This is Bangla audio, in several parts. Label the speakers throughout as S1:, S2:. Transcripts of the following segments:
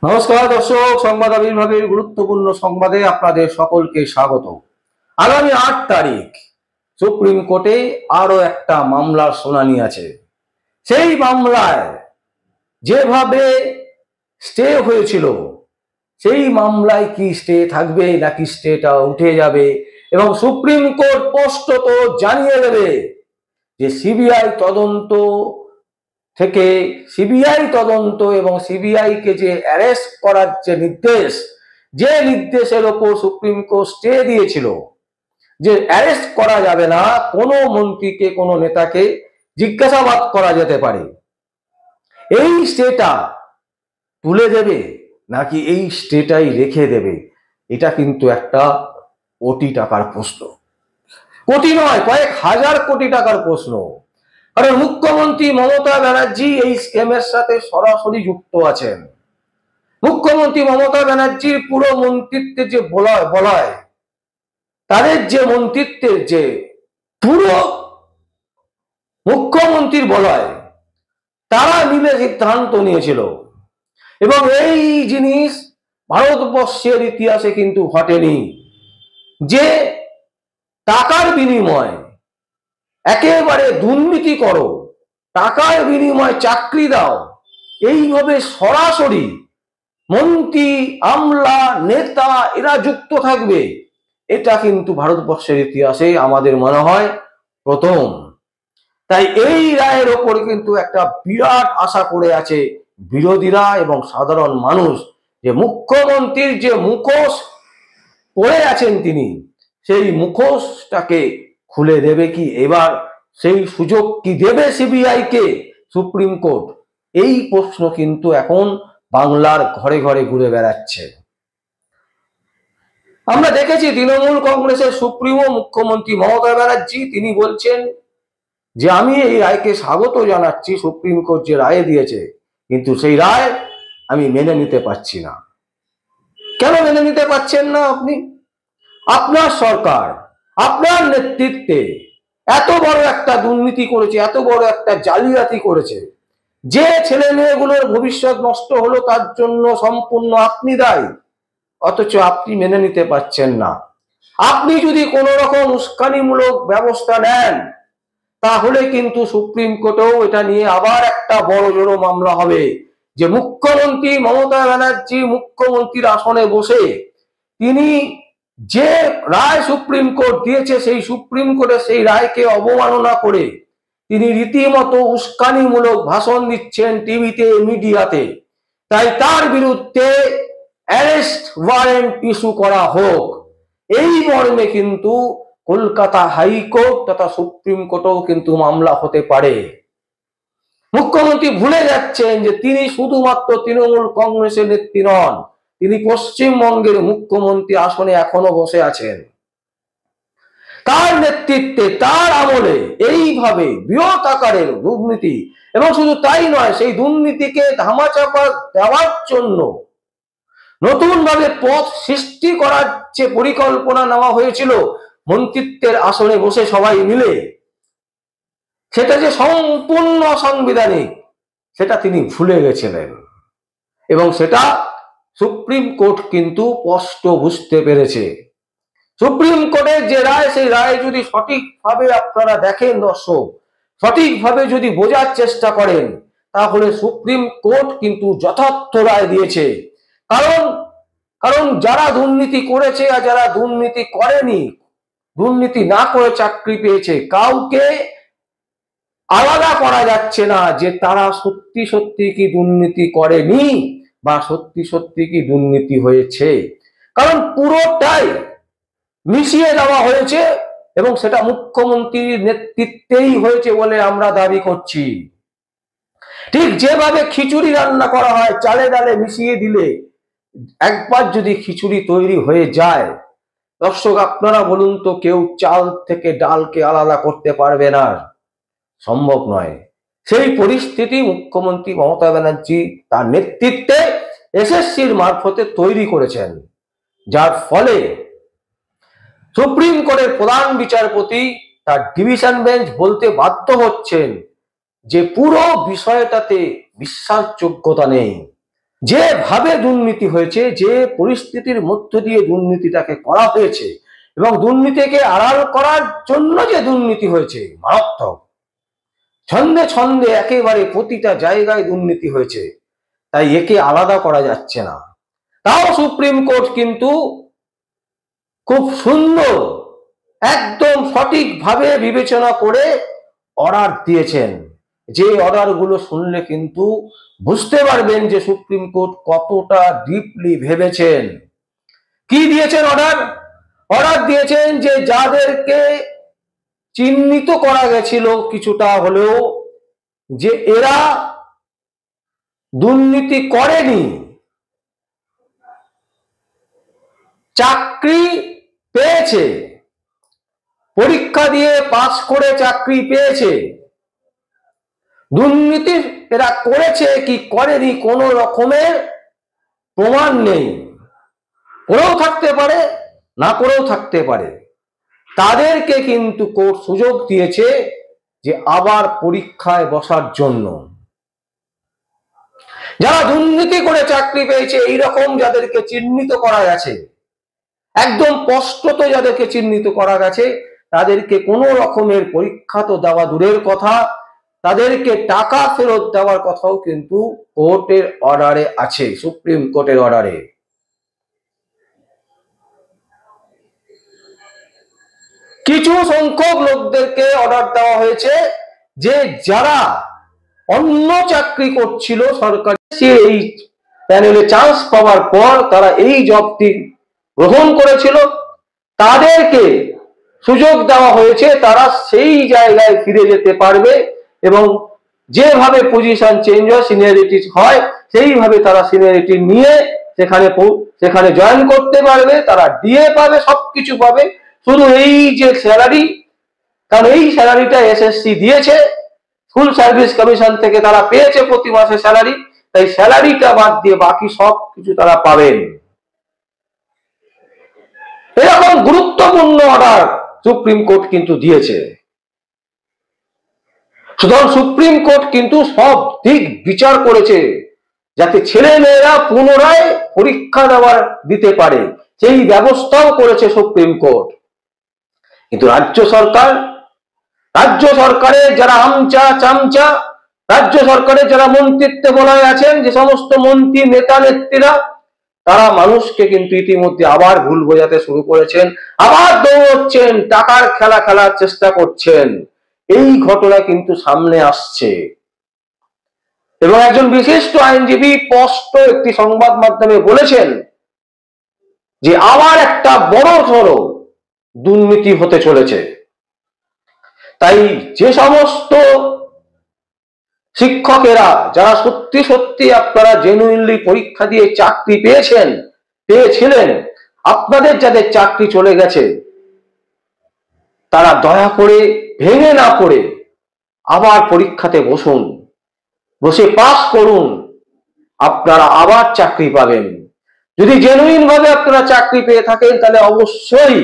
S1: নমস্কার দর্শক, সংবাদ আবির্ভাবের গুরুত্বপূর্ণ সংবাদে আপনাদের সকলকে স্বাগত। আগামী ৮ তারিখ সুপ্রিম কোর্টে আরো একটা মামলার শুনানি আছে। সেই মামলায় যেভাবে স্টে হয়েছিল, সেই মামলায় কি স্টে থাকবে নাকি স্টেটা উঠে যাবে, এবং সুপ্রিম কোর্ট স্পষ্টত জানিয়ে দেবে যে সিবিআই তদন্ত এবং সিবিআই কে যে অ্যারেস্ট করার যে নির্দেশের ওপর সুপ্রিম কোর্ট স্টে দিয়েছিল, যে অ্যারেস্ট করা যাবে না, কোনো মন্ত্রীকে কোনো নেতাকে জিজ্ঞাসাবাদ করা যেতে পারে, এই স্টেটা তুলে দেবে নাকি এই স্টেটাই রেখে দেবে, এটা কিন্তু একটা কোটি টাকার প্রশ্ন। কোটি নয়, কয়েক হাজার কোটি টাকার প্রশ্ন। কারণ মুখ্যমন্ত্রী মমতা ব্যানার্জি এই স্ক্যামের সাথে সরাসরি যুক্ত আছেন। মুখ্যমন্ত্রী মমতা ব্যানার্জির পুরো মন্ত্রিত্বের যে বলয়, তাদের যে মন্ত্রিত্বের যে পুরো মুখ্যমন্ত্রীর বলয়, তারা মিলে সিদ্ধান্ত নিয়েছিল। এবং এই জিনিস ভারতবর্ষের ইতিহাসে কিন্তু ঘটেনি যে টাকার বিনিময় একেবারে দুর্নীতি করো, টাকার বিনিময় চাকরি দাও, এইভাবে সরাসরি মন্ত্রী, আমলা, নেতা এরা যুক্ত থাকবে, এটা কিন্তু ভারতবর্ষের ইতিহাসে আমাদের মনে হয় প্রথম। তাই এই রায়ের ওপর কিন্তু একটা বিরাট আশা করে আছে বিরোধীরা এবং সাধারণ মানুষ, যে মুখ্যমন্ত্রীর যে মুখোশ পরে আছেন তিনি, সেই মুখোশটাকে খুলে দেবে কি এবার, সেই সুযোগ কি দেবে সিবিআই কে সুপ্রিম কোর্ট, এই প্রশ্ন কিন্তু এখন বাংলার ঘরে ঘরে ঘুরে বেড়াচ্ছে। আমরা দেখেছি তৃণমূল কংগ্রেসের সুপ্রিমো মুখ্যমন্ত্রী মমতা ব্যানার্জি, তিনি বলছেন যে আমি এই রায়কে স্বাগত জানাচ্ছি, সুপ্রিম কোর্ট যে রায় দিয়েছে, কিন্তু সেই রায় আমি মেনে নিতে পারছি না। কেন মেনে নিতে পারছেন না আপনি? আপনার সরকার, আপনার নেতৃত্বে এত বড় একটা দুর্নীতি করেছে, এত বড় একটা জালিয়াতি করেছে, যে ছেলে মেয়েগুলোর ভবিষ্যৎ নষ্ট হলো তার জন্য সম্পূর্ণ আপনি দায়ী, অথচ আপনি মেনে নিতে পারছেন না। আপনি যদি কোনো রকম উস্কানিমূলক ব্যবস্থা নেন, তাহলে কিন্তু সুপ্রিম কোর্টেও এটা নিয়ে আবার একটা বড় জোড়ো মামলা হবে, যে মুখ্যমন্ত্রী মমতা ব্যানার্জি মুখ্যমন্ত্রীর আসনে বসে তিনি যে রায় সুপ্রিম কোর্ট দিয়েছে, সেই সুপ্রিম কোর্টের সেই রায়কে অবমাননা করে তিনি রীতিমতো উস্কানিমূলক ভাষণ দিচ্ছেন টিভিতে, মিডিয়াতে। তাই তার বিরুদ্ধে অ্যারেস্ট ওয়ারেন্ট ইস্যু করা হোক, এই মর্মে কিন্তু কলকাতা হাইকোর্ট তথা সুপ্রিম কোর্টেও কিন্তু মামলা হতে পারে। মুখ্যমন্ত্রী ভুলে যাচ্ছেন যে তিনি শুধুমাত্র তৃণমূল কংগ্রেসের নেত্রী নন, তিনি পশ্চিমবঙ্গের মুখ্যমন্ত্রী আসনে এখনো বসে আছেন। তার নেতৃত্বে, তার আমলে এইভাবে বৃহৎ আকারের দুর্নীতি, এবং শুধু তাই নয়, সেই দুর্নীতিকে ধামাচাপা দেওয়ার জন্য নতুন ভাবে পথ সৃষ্টি করার যে পরিকল্পনা নেওয়া হয়েছিল মন্ত্রিত্বের আসনে বসে সবাই মিলে, সেটা যে সম্পূর্ণ অসাংবিধানিক সেটা তিনি ভুলে গেছিলেন, এবং সেটা সুপ্রিম কোর্ট কিন্তু স্পষ্ট বুঝতে পেরেছে। সুপ্রিম কোর্টের যে রায়, সেই রায় যদি সঠিকভাবে আপনারা দেখেন দর্শক, সঠিকভাবে যদি বোঝার চেষ্টা করেন, তাহলে সুপ্রিম কোর্ট কিন্তু যথার্থ রায় দিয়েছে। কারণ যারা দুর্নীতি করেছে আর যারা দুর্নীতি করেনি, দুর্নীতি না করে চাকরি পেয়েছে, কাউকে আলাদা করা যাচ্ছে না যে তারা সত্যি সত্যি কি দুর্নীতি করেনি বা সত্যি সত্যি কি দুর্নীতি হয়েছে, কারণ পুরোটাই মিশিয়ে দেওয়া হয়েছে, এবং সেটা মুখ্যমন্ত্রীর নেতৃত্বেই হয়েছে বলে আমরা দাবি করছি। ঠিক যেভাবে খিচুড়ি রান্না করা হয়, চালে ডালে মিশিয়ে দিলে একবার যদি খিচুড়ি তৈরি হয়ে যায়, দর্শক আপনারা বলুন তো, কেউ চাল থেকে ডালকে আলাদা করতে পারবে না, সম্ভব নয়। সেই পরিস্থিতি মুখ্যমন্ত্রী মমতা ব্যানার্জি তার নেতৃত্বে এসএসসির মারফতে তৈরি করেছেন, যার ফলে সুপ্রিম কোর্টের প্রধান বিচারপতি তার ডিভিশন বেঞ্চ বলতে বাধ্য হচ্ছেন যে পুরো বিষয়টাতে বিশ্বাসযোগ্যতা নেই, যেভাবে দুর্নীতি হয়েছে, যে পরিস্থিতির মধ্য দিয়ে দুর্নীতিটাকে করা হয়েছে এবং দুর্নীতিকে আড়াল করার জন্য যে দুর্নীতি হয়েছে মারাত্মক, ছন্দে ছন্দে একেবারে প্রতিটা জায়গায় দুর্নীতি হয়েছে, তাই একে আলাদা করা যাচ্ছে না। তাও সুপ্রিম কোর্ট কিন্তু খুব সুন্দর, একদম সঠিকভাবে বিবেচনা করে অর্ডার দিয়েছেন। যে অর্ডারগুলো শুনলে কিন্তু বুঝতে পারবেন যে সুপ্রিম কোর্ট কতটা ডিপলি ভেবেছেন। কি দিয়েছেন অর্ডার? অর্ডার দিয়েছেন যে যাদেরকে চিহ্নিত করা গেছিল কিছুটা হলেও যে এরা দুর্নীতি করেনি, চাকরি পেয়েছে, পরীক্ষা দিয়ে পাস করে চাকরি পেয়েছে, দুর্নীতি এরা করেছে কি করেনি কোনো রকমের প্রমাণ নেই, করেও থাকতে পারে না করেও থাকতে পারে, তাদেরকে কিন্তু কোর্ট সুযোগ দিয়েছে যে আবার পরীক্ষায় বসার জন্য। যারা দুর্নীতি করে চাকরি পেয়েছে এইরকম যাদেরকে চিহ্নিত করা গেছে, একদম স্পষ্টত যাদেরকে চিহ্নিত করা গেছে, তাদেরকে কোনো রকমের পরীক্ষা তো দেওয়া দূরের কথা, তাদেরকে টাকা ফেরত দেওয়ার কথাও কিন্তু কোর্টের অর্ডারে আছে, সুপ্রিম কোর্টের অর্ডারে। কিছু সংখ্যক লোকদেরকে অর্ডার দেওয়া হয়েছে যে যারা অন্য চাকরি করছিল সরকারি, এই প্যানেলে চান্স পাওয়ার পর তারা এই জবটি গ্রহণ করেছিল, তাদেরকে সুযোগ দেওয়া হয়েছে তারা সেই জায়গায় ফিরে যেতে পারবে এবং যেভাবে পজিশন চেঞ্জ হয়, সিনিয়রিটি হয়, সেইভাবে তারা সিনিয়রিটি নিয়ে সেখানে জয়েন করতে পারবে, তারা ডিএ পাবে, সবকিছু পাবে। শুধু এই যে স্যালারি, কারণ এই স্যালারিটা এসএসসি দিয়েছে, ফুল সার্ভিস কমিশন থেকে তারা পেয়েছে প্রতি মাসে স্যালারি, তাই স্যালারিটা বাদ দিয়ে বাকি সব কিছু তারা পাবেন। এরকম গুরুত্বপূর্ণ অর্ডার সুপ্রিম কোর্ট কিন্তু দিয়েছে। সুতরাং সুপ্রিম কোর্ট কিন্তু সব দিক বিচার করেছে যাতে ছেলে মেয়েরা পুনরায় পরীক্ষা দিতে পারে, সেই ব্যবস্থাও করেছে সুপ্রিম কোর্ট। কিন্তু রাজ্য সরকারের যারা আমচা চামচা, রাজ্য সরকারের যারা মন্ত্রিত্বে বলায় আছেন, যে সমস্ত মন্ত্রী নেতা নেত্রীরা, তারা মানুষকে কিন্তু ইতিমধ্যে আবার ভুল বোঝাতে শুরু করেছেন, আবার দৌড়চ্ছেন, টাকার খেলা খেলার চেষ্টা করছেন। এই ঘটনা কিন্তু সামনে আসছে এবং একজন বিশিষ্ট আইনজীবী স্পষ্ট একটি সংবাদ মাধ্যমে বলেছেন যে আবার একটা বড় সড়ো দুর্নীতি হতে চলেছে। তাই যে সমস্ত শিক্ষকেরা যারা সত্যি সত্যি আপনারা জেনুইনলি পরীক্ষা দিয়ে চাকরি পেয়েছিলেন, আপনাদের যাদের চাকরি চলে গেছে, তারা দয়া করে ভেঙে না পড়ে আবার পরীক্ষাতে বসে পাস করুন, আপনারা আবার চাকরি পাবেন। যদি জেনুইন ভাবে আপনারা চাকরি পেয়ে থাকেন তাহলে অবশ্যই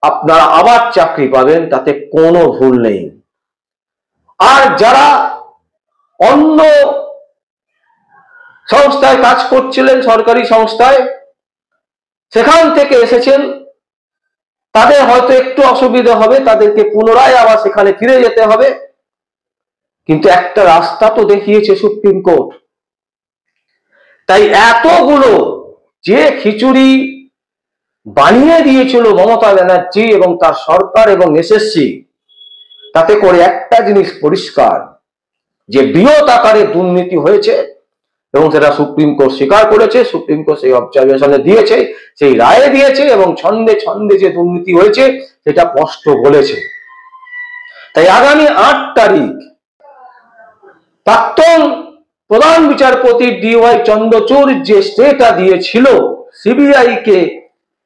S1: আপনারা আবার চাকরি পাবেন, তাতে কোনো ভুল নেই। আর যারা অন্য সংস্থায় কাজ করছিলেন, সরকারি সংস্থায়, সেখান থেকে এসেছেন, তাদের হয়তো একটু অসুবিধা হবে, তাদেরকে পুনরায় আবার সেখানে ফিরে যেতে হবে। কিন্তু একটা রাস্তা তো দেখিয়েছে সুপ্রিম কোর্ট। তাই এতগুলো যে খিচুড়ি বানিয়ে দিয়েছিল মমতা ব্যানার্জি এবং তার সরকার এবং এসএসসি, তাতে করে একটা জিনিস পরিষ্কার, যে বৃহৎ আকারে দুর্নীতি হয়েছে এবং সেটা সুপ্রিম কোর্ট স্বীকার করেছে। সুপ্রিম কোর্ট সেই অবজারভেশনে দিয়েছে, সেই রায়ে দিয়েছে এবং ছন্দে ছন্দে যে দুর্নীতি হয়েছে সেটা স্পষ্ট বলেছে। তাই আগামী 8 তারিখ প্রাক্তন প্রধান বিচারপতি DY চন্দ্রচূড় যে স্টেটা দিয়েছিল সিবিআই কে,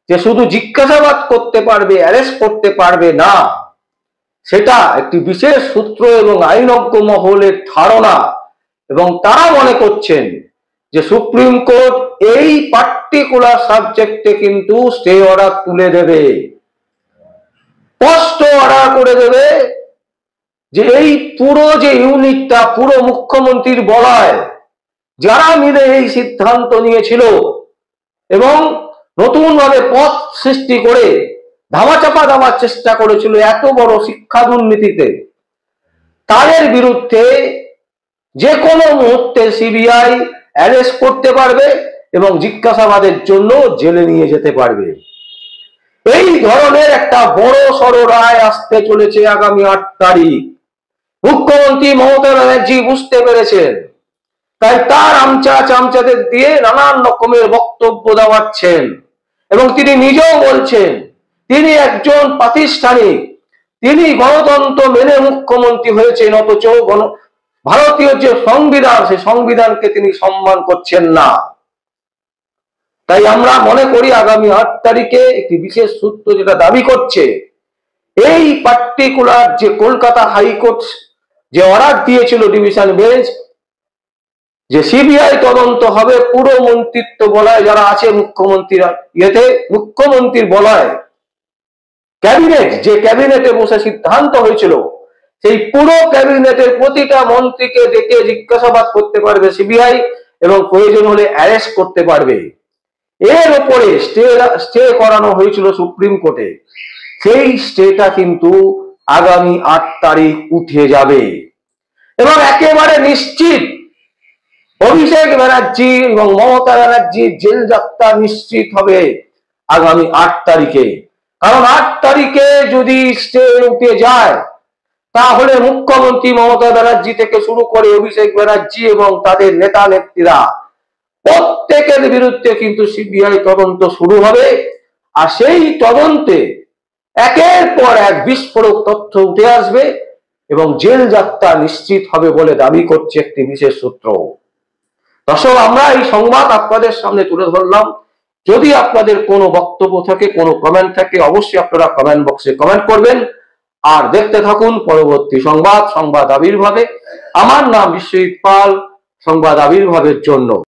S1: যে শুধু জিজ্ঞাসাবাদ করতে পারবে, অ্যারেস্ট করতে পারবে না, সেটা একটি বিশেষ সূত্র এবং আইনজ্ঞ মহলের ধারণা, এবং তারা মনে করছেন যে সুপ্রিম কোর্ট এই পার্টিকুলার সাবজেক্টে কিন্তু স্টে অর্ডার তুলে দেবে, স্পষ্ট অর্ডার করে দেবে যে এই পুরো যে ইউনিটটা পুরো মুখ্যমন্ত্রীর বলায়, যারা মিলে এই সিদ্ধান্ত নিয়েছিল এবং নতুন ভাবে পথ সৃষ্টি করে ধামাচাপা দেওয়ার চেষ্টা করেছিল এত বড় শিক্ষা দুর্নীতিতে, তাদের বিরুদ্ধে যে কোনো মুহূর্তে সিবিআই অ্যারেস্ট করতে পারবে এবং জিজ্ঞাসাবাদের জন্য জেলে নিয়ে যেতে পারবে। এই ধরনের একটা বড় সড় রায় আসতে চলেছে আগামী 8 তারিখ। মুখ্যমন্ত্রী মমতা ব্যানার্জি বুঝতে পেরেছেন, তাই তার আমচা চামচাদের দিয়ে নানান রকমের বক্তব্য দেওয়াচ্ছেন এবং তিনি নিজেও বলছেন তিনি একজন প্রাতিষ্ঠানিক, তিনি গণতন্ত্র মেনে মুখ্যমন্ত্রী হয়েছেন, অথচ ভারতীয় যে সংবিধান সেই সংবিধানকে তিনি সম্মান করছেন না। তাই আমরা মনে করি আগামী 8 তারিখে একটি বিশেষ সূত্র যেটা দাবি করছে, এই পার্টিকুলার যে কলকাতা হাইকোর্ট যে অর্ডার দিয়েছিল ডিভিশন বেঞ্চ, যে সিবিআই তদন্ত হবে পুরো মন্ত্রিত্ব বলয় যারা আছে মুখ্যমন্ত্রীরা মুখ্যমন্ত্রীর বলয় ক্যাবিনেট, যে ক্যাবিনেটে বসে সিদ্ধান্ত হয়েছিল, সেই পুরো ক্যাবিনেটের প্রতিটা মন্ত্রীকে ডেকে জিজ্ঞাসাবাদ করতে পারবে সিবিআই এবং প্রয়োজন হলে অ্যারেস্ট করতে পারবে। এর উপরে স্টে করানো হয়েছিল সুপ্রিম কোর্টে, সেই স্টেটা কিন্তু আগামী 8 তারিখ উঠে যাবে এবং একেবারে নিশ্চিত অভিষেক ব্যানার্জি এবং মমতা ব্যানার্জি জেল যাত্রা নিশ্চিত হবে আগামী 8 তারিখে। কারণ 8 তারিখে যদি স্টে উঠে যায় তাহলে মুখ্যমন্ত্রী মমতা ব্যানার্জি থেকে শুরু করে অভিষেক ব্যানার্জি এবং তাদের নেতা নেত্রীরা প্রত্যেকের বিরুদ্ধে কিন্তু সিবিআই তদন্ত শুরু হবে। আর সেই তদন্তে একের পর এক বিস্ফোরক তথ্য উঠে আসবে এবং জেল যাত্রা নিশ্চিত হবে বলে দাবি করছে একটি বিশেষ সূত্র। দর্শক, আমরা এই সংবাদ আপনাদের সামনে তুলে ধরলাম। যদি আপনাদের কোনো বক্তব্য থাকে, কোনো কমেন্ট থাকে, অবশ্যই আপনারা কমেন্ট বক্সে কমেন্ট করবেন। আর দেখতে থাকুন পরবর্তী সংবাদ আবির্ভাবে। আমার নাম বিশ্বজিৎ পাল, সংবাদ আবির্ভাবের জন্য।